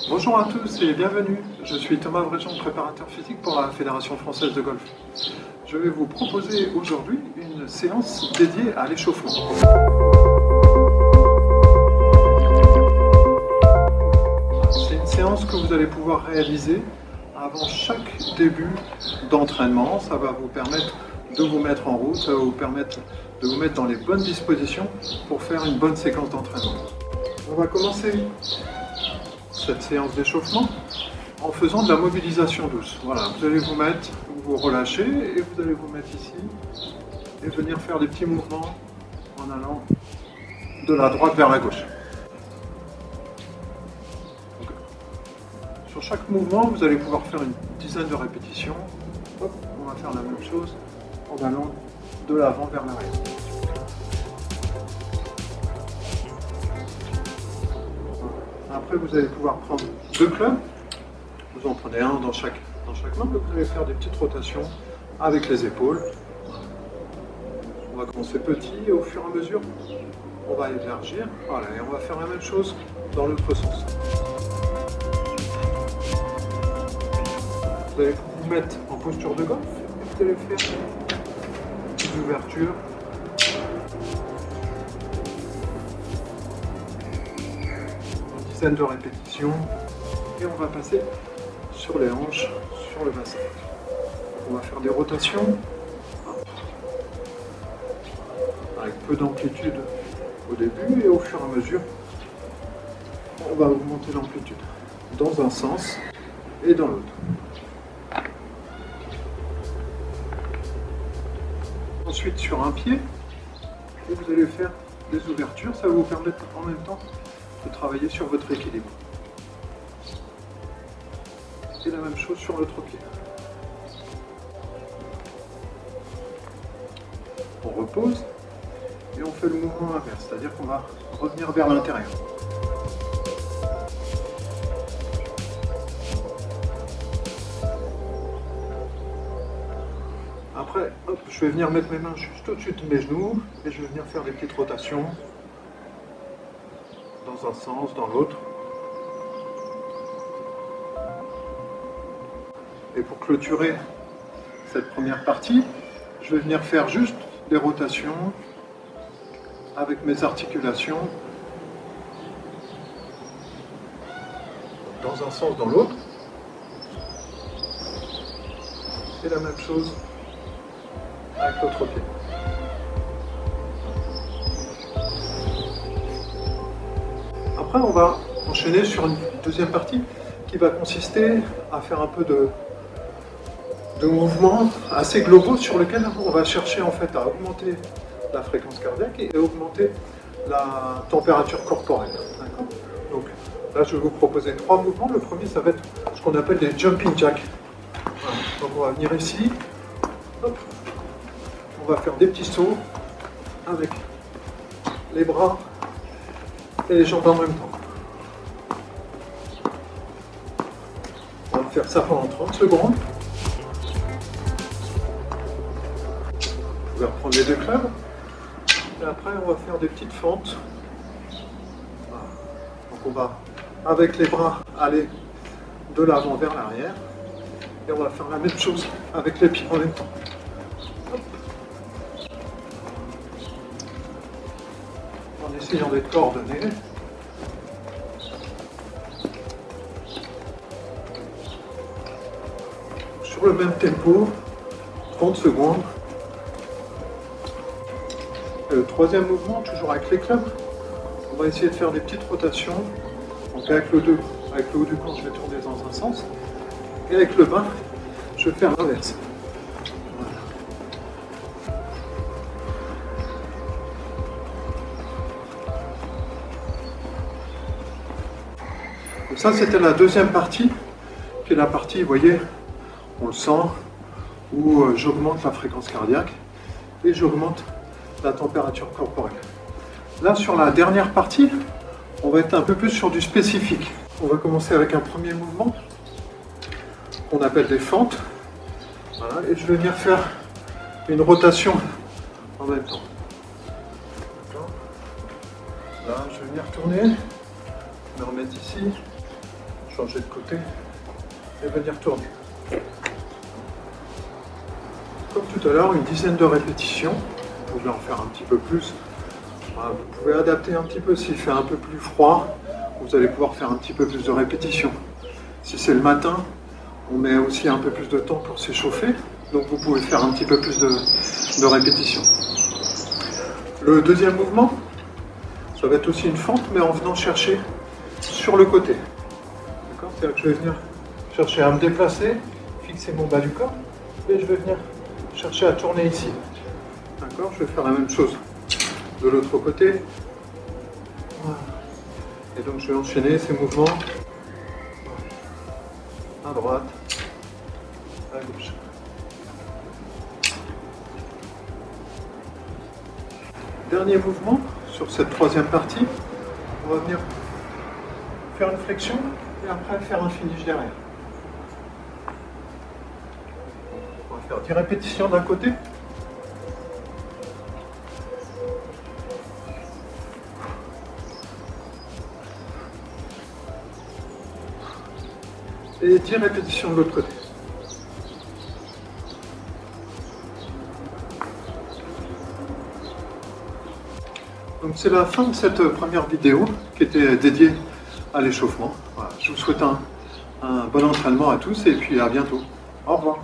Bonjour à tous et bienvenue. Je suis Thomas Bréjean, préparateur physique pour la Fédération française de golf. Je vais vous proposer aujourd'hui une séance dédiée à l'échauffement. C'est une séance que vous allez pouvoir réaliser avant chaque début d'entraînement. Ça va vous permettre de vous mettre en route, ça va vous permettre de vous mettre dans les bonnes dispositions pour faire une bonne séquence d'entraînement. On va commencer cette séance d'échauffement en faisant de la mobilisation douce. Voilà, vous allez vous mettre, vous relâchez et vous allez vous mettre ici et venir faire des petits mouvements en allant de la droite vers la gauche. Donc, sur chaque mouvement, vous allez pouvoir faire une dizaine de répétitions. Hop, on va faire la même chose en allant de l'avant vers l'arrière. Après, vous allez pouvoir prendre deux clubs. Vous en prenez un dans chaque main, et vous allez faire des petites rotations avec les épaules. On va commencer petit et au fur et à mesure, on va élargir. Voilà, et on va faire la même chose dans l'autre sens. Vous allez vous mettre en posture de golf et vous allez faire une petite ouverture. De répétitions et on va passer sur les hanches, sur le bassin. On va faire des rotations avec peu d'amplitude au début et au fur et à mesure on va augmenter l'amplitude dans un sens et dans l'autre. Ensuite sur un pied et vous allez faire des ouvertures, ça va vous permettre en même temps de travailler sur votre équilibre. Et la même chose sur l'autre pied. On repose et on fait le mouvement inverse, c'est-à-dire qu'on va revenir vers l'intérieur. Après, hop, je vais venir mettre mes mains juste au-dessus de mes genoux et je vais venir faire des petites rotations dans un sens, dans l'autre. Et pour clôturer cette première partie, je vais venir faire juste des rotations avec mes articulations dans un sens, dans l'autre. Et la même chose avec l'autre pied. Après, on va enchaîner sur une deuxième partie qui va consister à faire un peu de mouvements assez globaux sur lesquels on va chercher en fait à augmenter la fréquence cardiaque et augmenter la température corporelle. Donc là, je vais vous proposer trois mouvements. Le premier, ça va être ce qu'on appelle des jumping jacks. Voilà. Donc on va venir ici, hop. On va faire des petits sauts avec les bras et les jambes en même temps. On va faire ça pendant 30 secondes. Vous pouvez reprendre les deux clubs. Et après, on va faire des petites fentes. Voilà. Donc on va, avec les bras, aller de l'avant vers l'arrière. Et on va faire la même chose avec les pieds en même temps. Hop. En essayant d'être coordonné. Sur le même tempo, 30 secondes. Et le troisième mouvement, toujours avec les clubs, on va essayer de faire des petites rotations. Donc avec le haut du corps, je vais tourner dans un sens. Et avec le bas, je vais faire l'inverse. Donc ça, c'était la deuxième partie, qui est la partie, vous voyez, on le sent, où j'augmente la fréquence cardiaque et j'augmente la température corporelle. Là, sur la dernière partie, on va être un peu plus sur du spécifique. On va commencer avec un premier mouvement qu'on appelle des fentes. Voilà, et je vais venir faire une rotation en même temps. Là, je vais venir tourner, me remettre ici. Je changer de côté et venir tourner. Comme tout à l'heure, une dizaine de répétitions. Vous pouvez en faire un petit peu plus. Voilà, vous pouvez adapter un petit peu s'il fait un peu plus froid. Vous allez pouvoir faire un petit peu plus de répétitions. Si c'est le matin, on met aussi un peu plus de temps pour s'échauffer. Donc vous pouvez faire un petit peu plus de répétitions. Le deuxième mouvement, ça va être aussi une fente, mais en venant chercher sur le côté. D'accord ? C'est-à-dire que je vais venir chercher à me déplacer, fixer mon bas du corps, et je vais venir chercher à tourner ici. D'accord ? Je vais faire la même chose de l'autre côté. Voilà. Et donc je vais enchaîner ces mouvements à droite, à gauche. Dernier mouvement sur cette troisième partie, on va venir faire une flexion et après faire un finish derrière. On va faire 10 répétitions d'un côté. Et 10 répétitions de l'autre côté. Donc c'est la fin de cette première vidéo qui était dédiée à l'échauffement. Voilà, je vous souhaite un bon entraînement à tous et puis à bientôt. Au revoir.